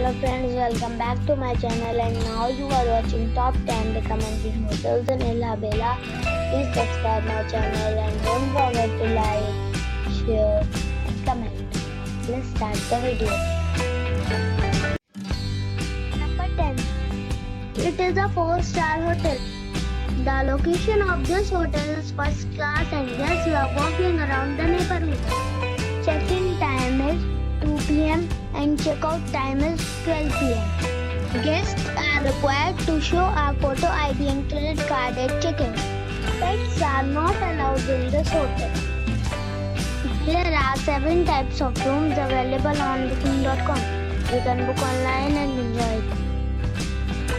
Hello friends, welcome back to my channel and now you are watching top 10 recommended hotels in Ilhabela. Please subscribe my channel and don't forget to like, share and comment. Let's start the video. Number 10. It is a 4-star hotel. The location of this hotel is first class and guests love walking around the neighborhood. Check-in time is 2 p.m. and check-out time is 12 p.m. Guests are required to show a photo ID and credit card at check-in. Pets are not allowed in this hotel. There are 7 types of rooms available on booking.com. You can book online and enjoy it.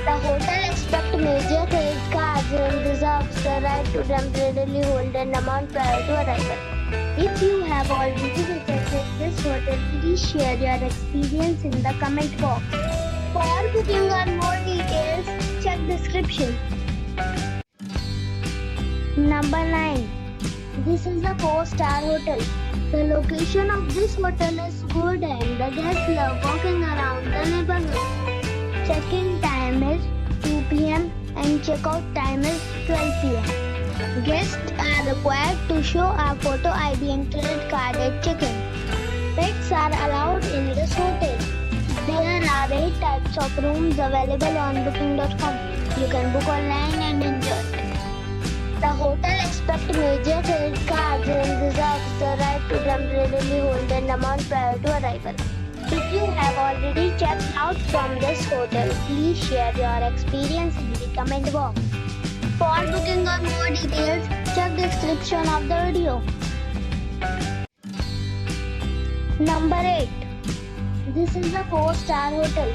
The hotel expects major credit cards and reserves the right to temporarily hold an amount prior to arrival. If you have already visited this hotel, please share your experience in the comment box. For booking or more details, check description. Number 9. This is a 4-star hotel. The location of this hotel is good and the guests love walking around the neighborhood. Check-in time is 2 p.m. and check-out time is 12 p.m. Guests are required to show a photo ID and credit card at check-in. Pets are allowed in this hotel. There are 8 types of rooms available on booking.com. You can book online and enjoy it. The hotel expects major credit cards and reserves the right to temporarily hold an amount prior to arrival. If you have already checked out from this hotel, please share your experience in the comment box. For booking or more details, check description of the video. Number 8. This is a 4-star hotel.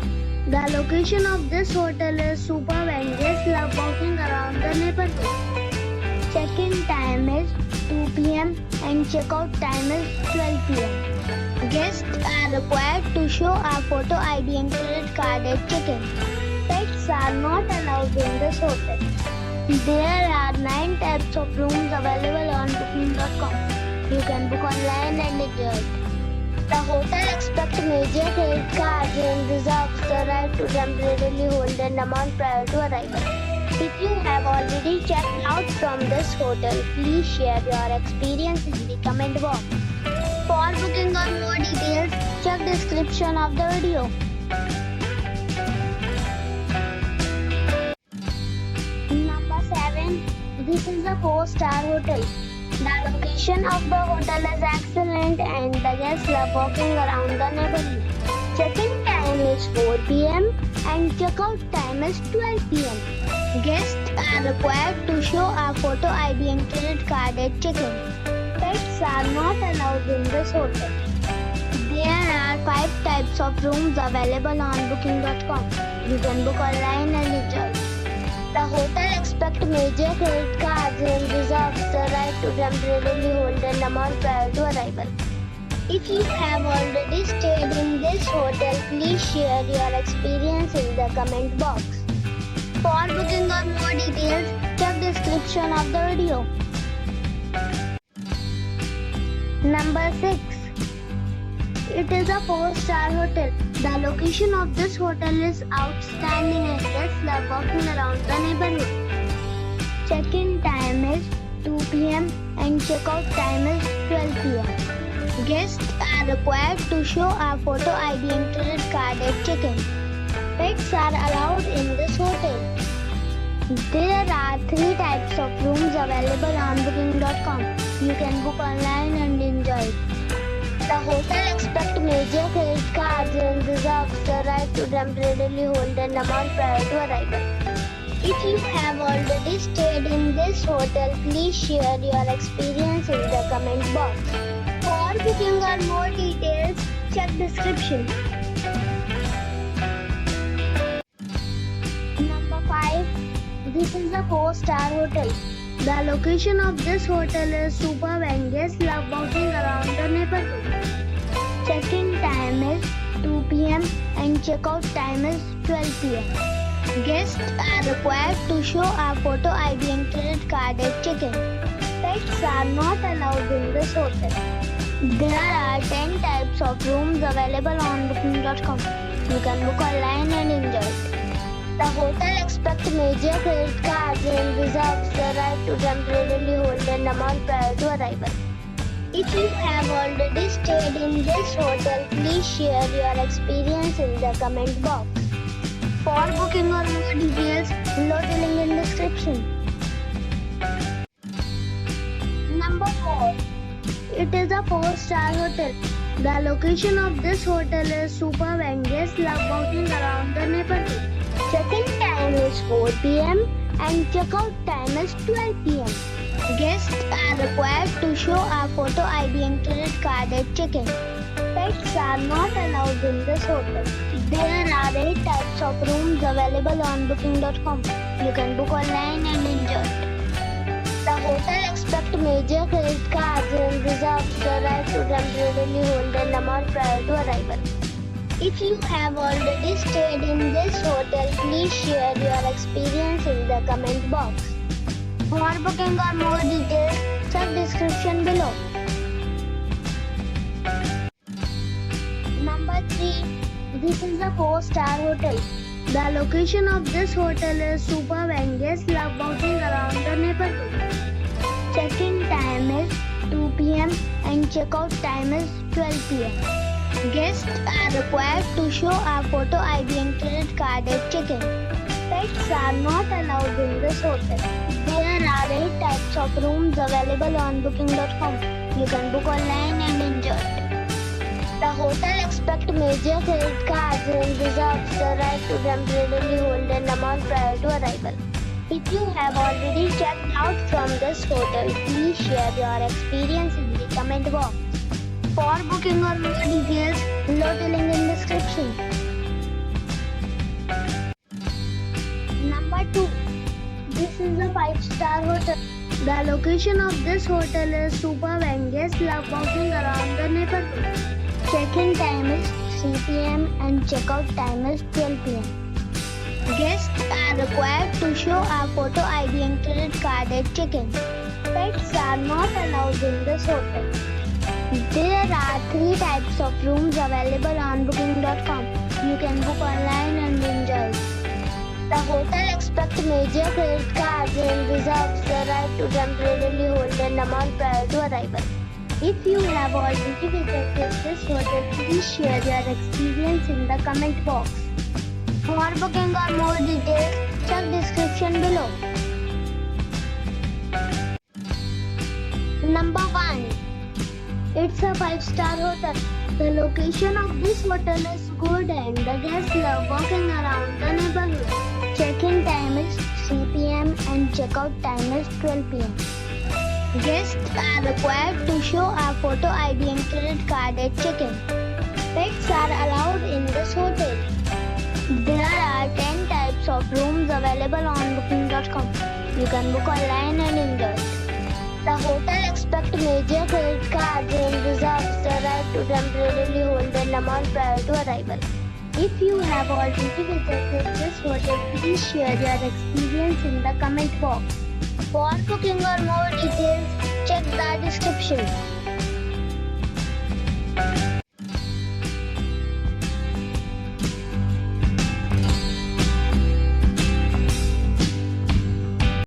The location of this hotel is superb and guests love walking around the neighborhood. Check-in time is 2 p.m. and check-out time is 12 p.m. Guests are required to show a photo ID and credit card at check-in. Pets are not allowed in this hotel. There are 9 types of rooms available on booking.com. You can book online and enjoy it. The hotel expects major credit cards and reserves the right to temporarily hold an amount prior to arrival. If you have already checked out from this hotel, please share your experience in the comment box. For booking or more details, check description of the video. Number 7. This is a 4-star hotel. The location of the hotel is excellent and the guests love walking around the neighborhood. Check-in time is 4 p.m. and check-out time is 12 p.m. Guests are required to show a photo ID and credit card at check-in. Pets are not allowed in this hotel. There are 5 types of rooms available on booking.com. You can book online and enjoy it. The hotel expects major credit cards and reserves the right to temporarily hold an amount prior to arrival. If you have already stayed in this hotel, please share your experience in the comment box. For booking or more details, check description of the video. Number 6. It is a 4-star hotel. The location of this hotel is outstanding and guests love walking around the neighborhood. Check-in time is 2 p.m. and check-out time is 12 p.m. Guests are required to show a photo ID and credit card at check-in. Pets are allowed in this hotel. There are 3 types of rooms available on booking.com. You can book online and enjoy it. The hotel expects major credit cards and reserves the right to temporarily hold an amount prior to arrival. If you have already stayed in this hotel, please share your experience in the comment box. For booking or more details, check description. Number 5. This is a 4-star hotel. The location of this hotel is superb and guests love walking around the neighborhood. Check-in time is 2 p.m. and check-out time is 12 p.m. Guests are required to show a photo ID and credit card at check-in. Pets are not allowed in this hotel. There are 10 types of rooms available on booking.com. You can book online and enjoy it. The hotel expects major credit cards and reserves the right to temporarily hold an amount prior to arrival. If you have already stayed in this hotel, please share your experience in the comment box. For booking or more details, below the link in description. Number 4. It is a 4-star hotel. The location of this hotel is superb and guests love walking around the neighborhood. Check-in time is 4 p.m. and check-out time is 12 p.m. Guests are required to show a photo ID and credit card at check-in. Pets are not allowed in this hotel. There are 8 types of rooms available on booking.com. You can book online and enjoy it. The hotel expects major credit cards and reserves the right to temporarily hold an amount prior to arrival. If you have already stayed in this hotel, please share your experience in the comment box. For booking or more details, check description below. Number 3. This is a 4-star hotel. The location of this hotel is superb and guests love walking around the neighborhood. Check-in time is 2 p.m. and check-out time is 12 p.m. Guests are required to show a photo ID and credit card at check-in. Pets are not allowed in this hotel. There are 8 types of rooms available on booking.com. You can book online and enjoy it. The hotel expects major credit cards and reserves the right to temporarily hold an amount prior to arrival. If you have already checked out from this hotel, please share your experience in the comment box. For booking or more details, below the link in description. Number 2. This is a 5-star hotel. The location of this hotel is superb and guests love walking around the neighborhood. Check-in time is 3 p.m. and check-out time is 12 p.m. Guests are required to show a photo ID and credit card at check-in. Pets are not allowed in this hotel. There are 3 types of rooms available on booking.com. You can book online and enjoy it. The hotel expects major credit cards and reserves the right to temporarily hold an amount prior to arrival. If you have already visited this hotel, please share your experience in the comment box. For booking or more details, check description below. Number 1. It's a 5-star hotel. The location of this hotel is good and the guests love walking around the neighborhood. Check-in time is 3 p.m. and check-out time is 12 p.m. Guests are required to show a photo ID and credit card at check-in. Pets are allowed in this hotel. There are 10 types of rooms available on booking.com. You can book online and enjoy it. The hotel expects major credit cards and reserves the right to temporarily hold an amount prior to arrival. If you have already visited this hotel, please share your experience in the comment box. For booking or more details, check the description.